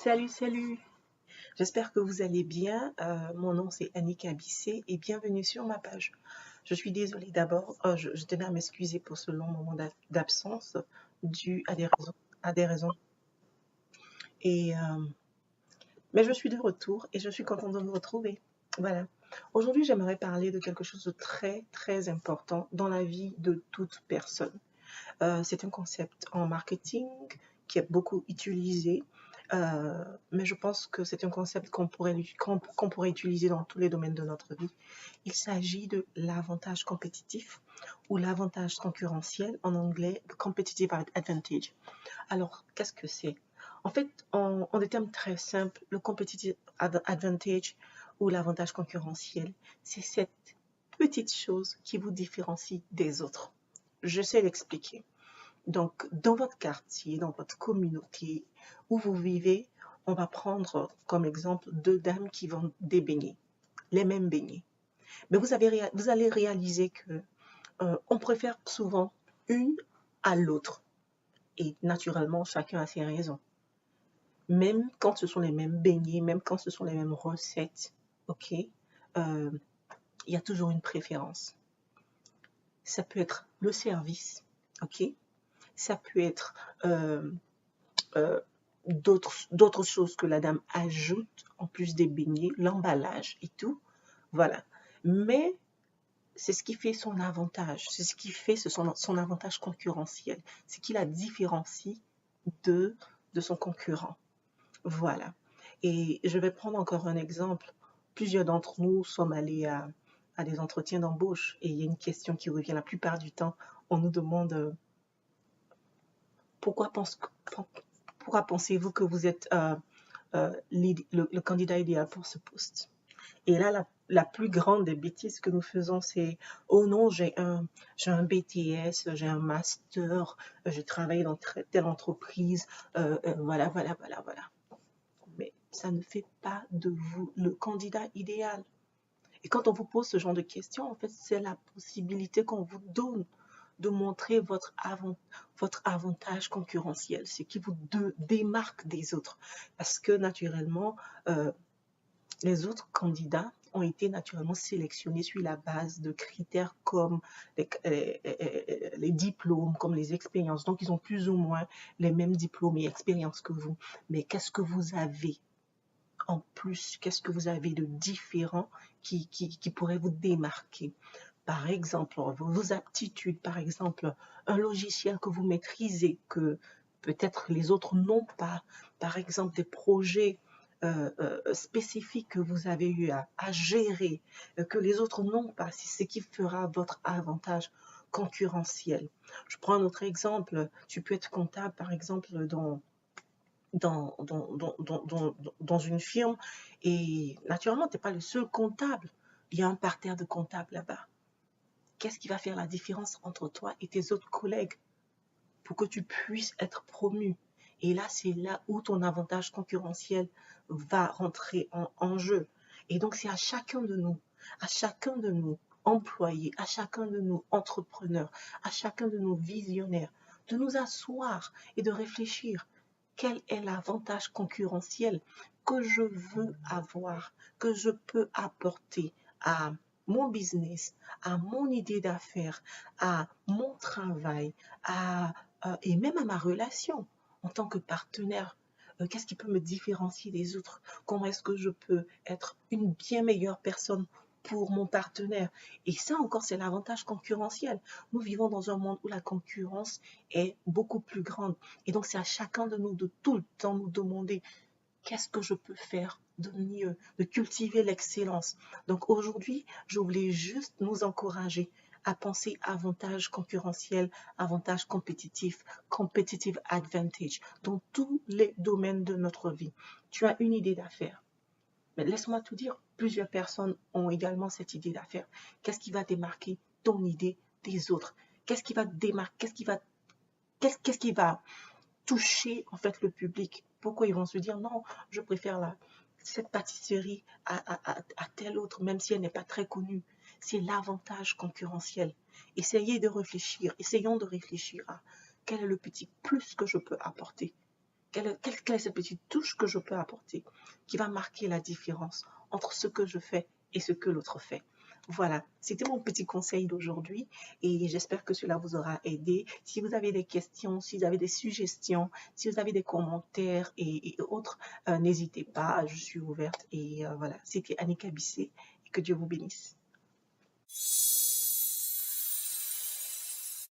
Salut, salut! J'espère que vous allez bien. Mon nom c'est Annick Abissé et bienvenue sur ma page. Je suis désolée d'abord, je tenais à m'excuser pour ce long moment d'absence dû à des raisons. Et, mais je suis de retour et je suis contente de vous retrouver. Voilà. Aujourd'hui, j'aimerais parler de quelque chose de très, très important dans la vie de toute personne. C'est un concept en marketing qui est beaucoup utilisé, mais je pense que c'est un concept qu'on pourrait utiliser dans tous les domaines de notre vie. Il s'agit de l'avantage compétitif ou l'avantage concurrentiel, en anglais, the competitive advantage. Alors, qu'est-ce que c'est? En fait, en des termes très simples, le competitive advantage ou l'avantage concurrentiel, c'est cette petite chose qui vous différencie des autres. Je sais l'expliquer. Donc, dans votre quartier, dans votre communauté où vous vivez, on va prendre comme exemple deux dames qui vendent des beignets, les mêmes beignets. Mais vous allez réaliser que on préfère souvent une à l'autre. Et naturellement, chacun a ses raisons. Même quand ce sont les mêmes beignets, même quand ce sont les mêmes recettes, ok, il y a toujours une préférence. Ça peut être le service, ok, ça peut être euh, d'autres choses que la dame ajoute en plus des beignets, l'emballage et tout. Voilà. Mais c'est ce qui fait son avantage. C'est ce qui fait son avantage concurrentiel. C'est qui la différencie de, de son concurrent. Voilà. Et je vais prendre encore un exemple. Plusieurs d'entre nous sommes allés à des entretiens d'embauche et il y a une question qui revient la plupart du temps. On nous demande pourquoi, pourquoi pensez-vous que vous êtes le candidat idéal pour ce poste? Et là, la plus grande des bêtises que nous faisons, c'est oh non, j'ai un BTS, j'ai un master, j'ai travaillé dans telle entreprise, voilà, voilà, voilà, voilà. Mais ça ne fait pas de vous le candidat idéal. Et quand on vous pose ce genre de questions, en fait, c'est la possibilité qu'on vous donne de montrer votre avantage concurrentiel, ce qui vous démarque des autres. Parce que naturellement, les autres candidats ont été naturellement sélectionnés sur la base de critères comme les diplômes, comme les expériences. Donc, ils ont plus ou moins les mêmes diplômes et expériences que vous. Mais qu'est-ce que vous avez en plus? Qu'est-ce que vous avez de différent qui pourrait vous démarquer? Par exemple, vos aptitudes, par exemple, un logiciel que vous maîtrisez, que peut-être les autres n'ont pas, par exemple, des projets spécifiques que vous avez eu à gérer, que les autres n'ont pas, c'est ce qui fera votre avantage concurrentiel. Je prends un autre exemple, tu peux être comptable, par exemple, dans une firme, et naturellement, tu n'es pas le seul comptable. Il y a un parterre de comptables là-bas. Qu'est-ce qui va faire la différence entre toi et tes autres collègues pour que tu puisses être promu? Et là, c'est là où ton avantage concurrentiel va rentrer en jeu. Et donc, c'est à chacun de nous employés, à chacun de nous entrepreneurs, à chacun de nous visionnaires, de nous asseoir et de réfléchir. Quel est l'avantage concurrentiel que je veux avoir, que je peux apporter à mon business, à mon idée d'affaires, à mon travail, et même à ma relation en tant que partenaire? Qu'est-ce qui peut me différencier des autres? Comment est-ce que je peux être une bien meilleure personne pour mon partenaire? Et ça encore, c'est l'avantage concurrentiel. Nous vivons dans un monde où la concurrence est beaucoup plus grande. Et donc, c'est à chacun de nous de tout le temps nous demander qu'est-ce que je peux faire de mieux, de cultiver l'excellence. Donc aujourd'hui, je voulais juste nous encourager à penser avantage concurrentiel, avantage compétitif, competitive advantage dans tous les domaines de notre vie. Tu as une idée d'affaires. Mais laisse-moi te dire, plusieurs personnes ont également cette idée d'affaires. Qu'est-ce qui va démarquer ton idée des autres? Qu'est-ce qui va démarquer, qu'est-ce qui va toucher en fait le public? Pourquoi ils vont se dire non, je préfère cette pâtisserie à telle autre, même si elle n'est pas très connue? C'est l'avantage concurrentiel. Essayons de réfléchir à quel est le petit plus que je peux apporter. Quelle est cette petite touche que je peux apporter qui va marquer la différence entre ce que je fais et ce que l'autre fait. Voilà, c'était mon petit conseil d'aujourd'hui et j'espère que cela vous aura aidé. Si vous avez des questions, si vous avez des suggestions, si vous avez des commentaires et autres, n'hésitez pas, je suis ouverte. Et voilà, c'était Annika Bissé et que Dieu vous bénisse.